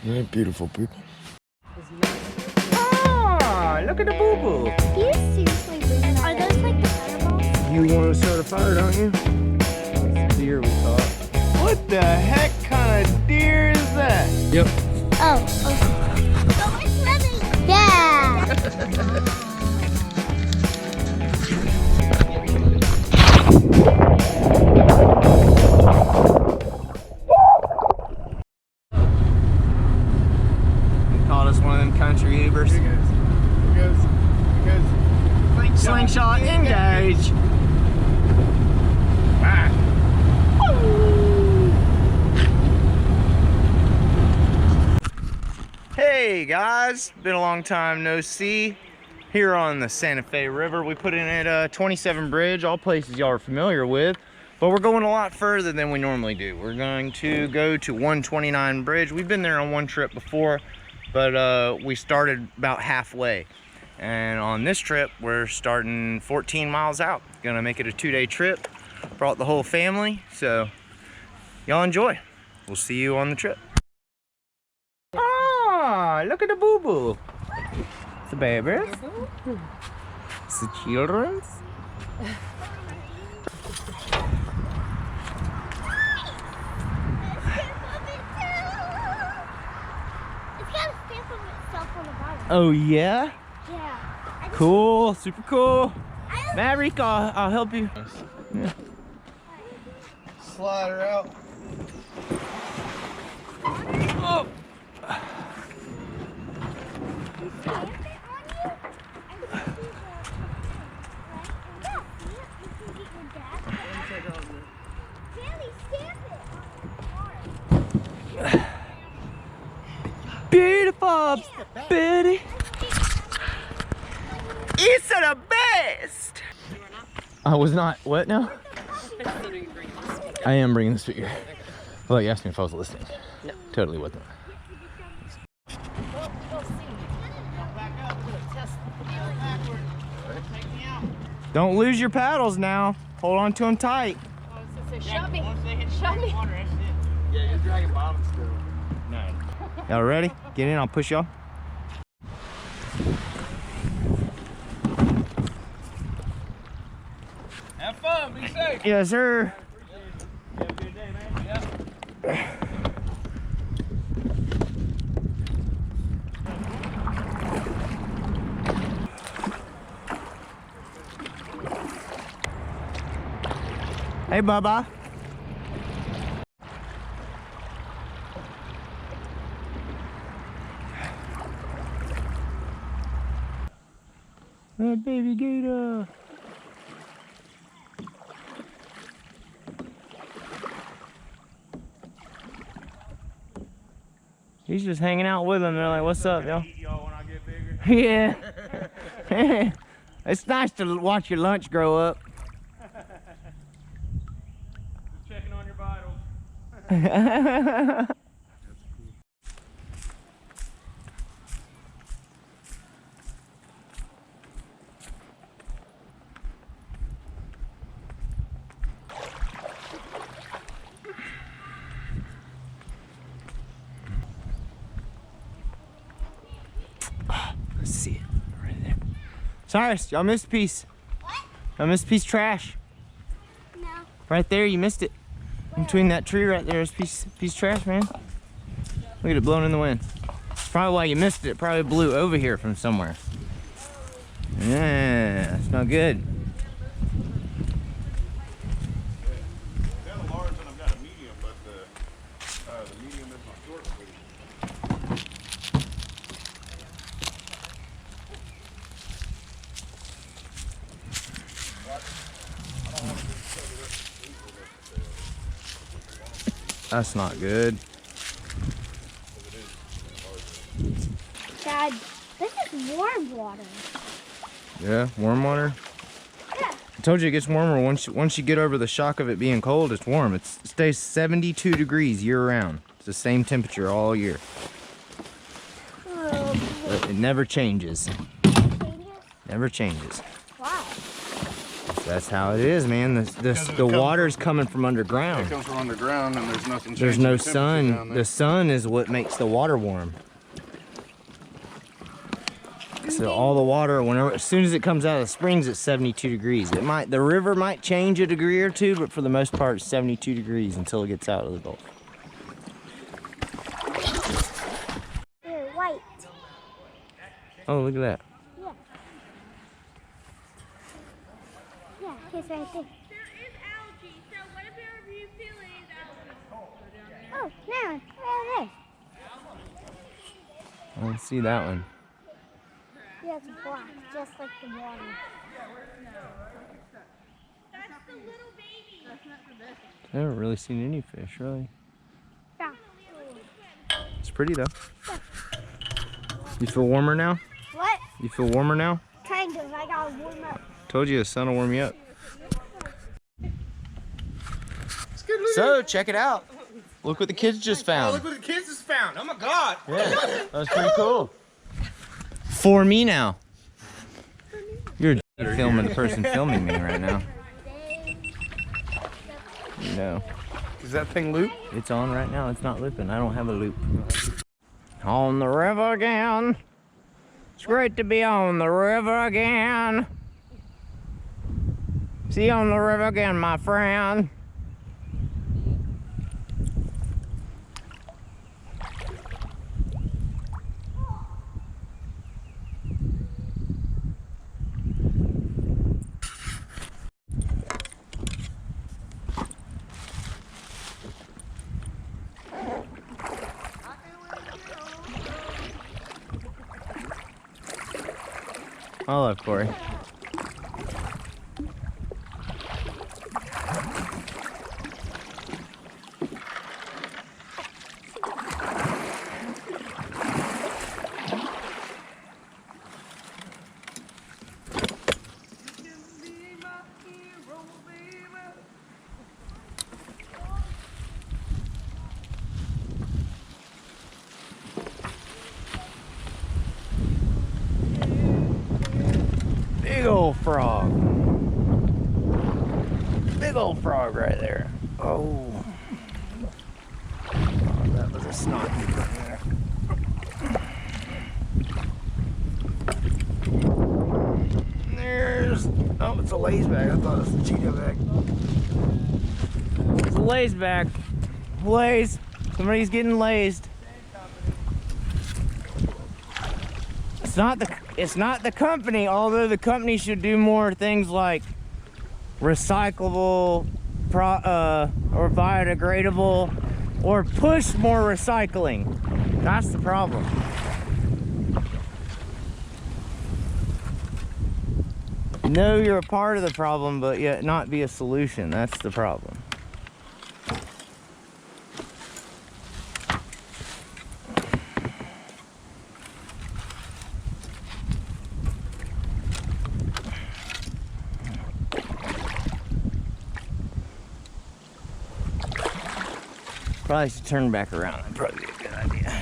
Yeah, beautiful people. Ah, look at the boo-boo. Do you seriously bring that? Are those like the fireballs? You want to start a fire, don't you? That's deer we caught. What the heck kind of deer is that? Yep. Oh, okay. Oh, it's swimming. Yeah. Called us one of them country Ubers. Slingshot engage. Hey guys, been a long time no see. Here on the Santa Fe River, we put in at 27 Bridge, all places y'all are familiar with, but we're going a lot further than we normally do. We're going to go to 129 Bridge. We've been there on one trip before, but we started about halfway. And on this trip, we're starting 14 miles out. Gonna make it a 2-day trip. Brought the whole family, so y'all enjoy. We'll see you on the trip. Ah, look at the boo-boo. It's the babies. It's the children's. Oh yeah? Yeah. Cool, super cool. Maverick, I'll help you. Yeah. Slide her out. Oh. Beautiful, Betty. It's the best. I was not. What now? I am bringing the speaker. Well, you asked me if I was listening. No. Totally wasn't. Don't lose your paddles now. Hold on to them tight. Shut me. Shut me. Yeah, you're dragging bottom still. No. Y'all ready? Get in, I'll push y'all. Have fun, be safe. Yes, sir. Have a good day, man. Yeah. Hey, Bubba. Hey, baby gator. He's just hanging out with them. They're like, what's up, y'all? Yeah. It's nice to watch your lunch grow up. Checking on your vitals. Let's see it right there. Sorry, y'all missed a piece. What? Y'all missed a piece of trash. No. Right there, you missed it. In between that tree right there, there's a piece of trash, man. Look at it blowing in the wind. That's probably why you missed it. It probably blew over here from somewhere. Yeah, it's not good. I've got a large and I've got a medium, but the medium is my short one. That's not good. Dad, this is warm water. Yeah, warm water. Yeah. I told you it gets warmer once you get over the shock of it being cold. It's warm. It stays 72 degrees year round. It's the same temperature all year. It never changes. Changes? Never changes. Why? That's how it is, man. The water's coming from underground. It comes from underground, and there's nothing. There's no changing the temperature sun. down there. The sun is what makes the water warm. So all the water, as soon as it comes out of the springs, it's 72 degrees. The river might change a degree or two, but for the most part, it's 72 degrees until it gets out of the Gulf. They're white. Oh, look at that. Yeah. Yeah, it's right there. There is algae, so whatever you feel is algae. Oh, now, right I don't see that one. there. Yeah, it's black, just like the water. That's the little baby. I haven't really seen any fish, really. Yeah. It's pretty, though. You feel warmer now? What? You feel warmer now? Kind of. I gotta warm up. Told you the sun will warm you up. So, check it out. Look what the kids just found. Look what the kids just found. Oh my God. Yeah, that was pretty cool. For me now. You're filming the person filming me right now. No, Is that thing loop? it's on right now. It's not looping. I don't have a loop. On the river again. It's great to be on the river again. See you on the river again, my friend. I love Corey. Big old frog. Big old frog right there. Oh. Oh, that was a snot right there. There's, oh, it's a lays bag. I thought it was a cheetah bag. It's a lays bag. Lays. Somebody's getting lazed. It's not the company, although the company should do more things like recyclable or biodegradable, or push more recycling. That's the problem. Know you're a part of the problem, but yet not be a solution. That's the problem. Probably should turn back around. That'd probably be a good idea.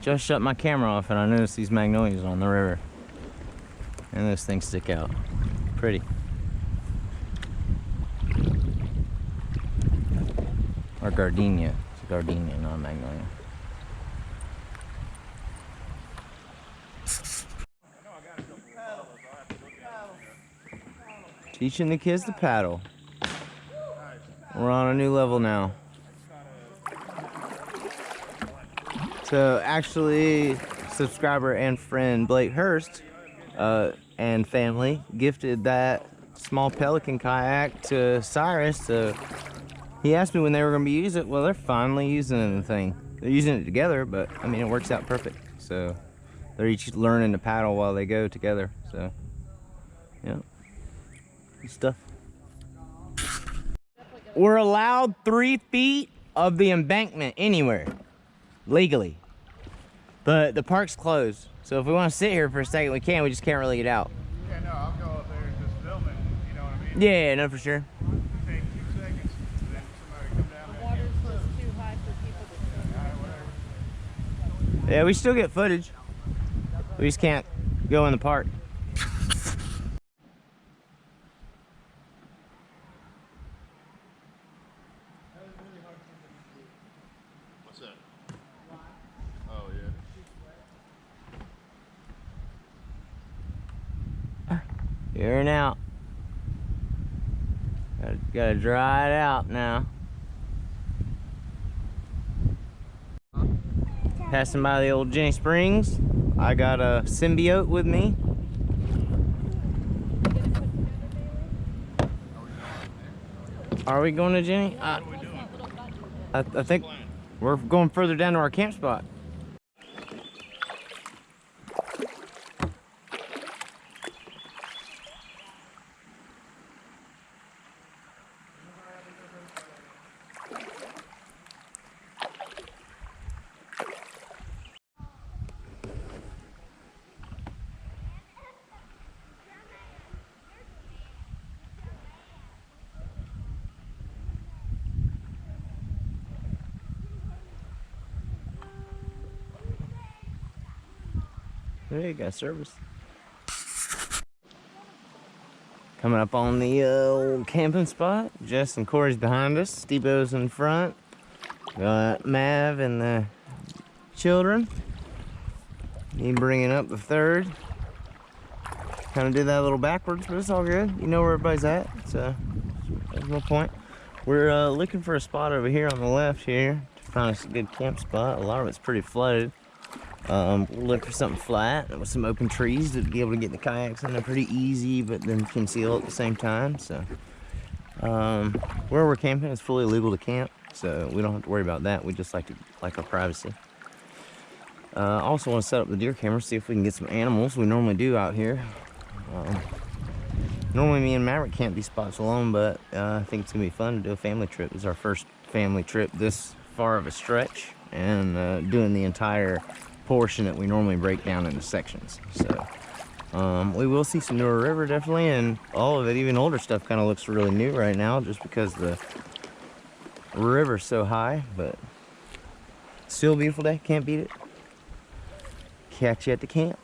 Just shut my camera off and I noticed these magnolias on the river. And those things stick out. Pretty. Or gardenia. It's a gardenia, not a magnolia. Teaching the kids to paddle. We're on a new level now. So actually, subscriber and friend Blake Hurst and family gifted that small Pelican kayak to Cyrus. So he asked me when they were going to be using it. Well, they're finally using the thing. They're using it together, but I mean, it works out perfect. So they're each learning to paddle while they go together. So yeah, good stuff. We're allowed 3 feet of the embankment anywhere, legally. But the park's closed. So if we want to sit here for a second, we can. We just can't really get out. Yeah, no, I'll go up there and just film it. You know what I mean? Yeah, no, for sure. Take 2 seconds, and then somebody come down there. Water's just too high for people to swim. All right, whatever. Yeah, we still get footage. We just can't go in the park. Here and out. Gotta dry it out now. Passing by the old Jenny Springs. I got a symbiote with me. Are we going to Jenny? I think we're going further down to our camp spot. There you go, service. Coming up on the old camping spot. Jess and Corey's behind us. Steve-O's in front. Got Mav and the children. Me bringing up the third. Kind of did that a little backwards, but it's all good. You know where everybody's at, so there's no point. We're looking for a spot over here on the left here to find us a good camp spot. A lot of it's pretty flooded. We'll look for something flat with some open trees to be able to get the kayaks in there pretty easy, but then conceal at the same time. So where we're camping is fully legal to camp, so we don't have to worry about that. We just like our privacy. Also want to set up the deer camera, see if we can get some animals. We normally do out here. Normally me and Maverick camp these spots alone, but I think it's gonna be fun to do a family trip. It's our first family trip this far of a stretch, and doing the entire portion that we normally break down into sections. So we will see some newer river definitely, and all of it, even older stuff, kind of looks really new right now just because the river's so high. But still a beautiful day, can't beat it. Catch you at the camp.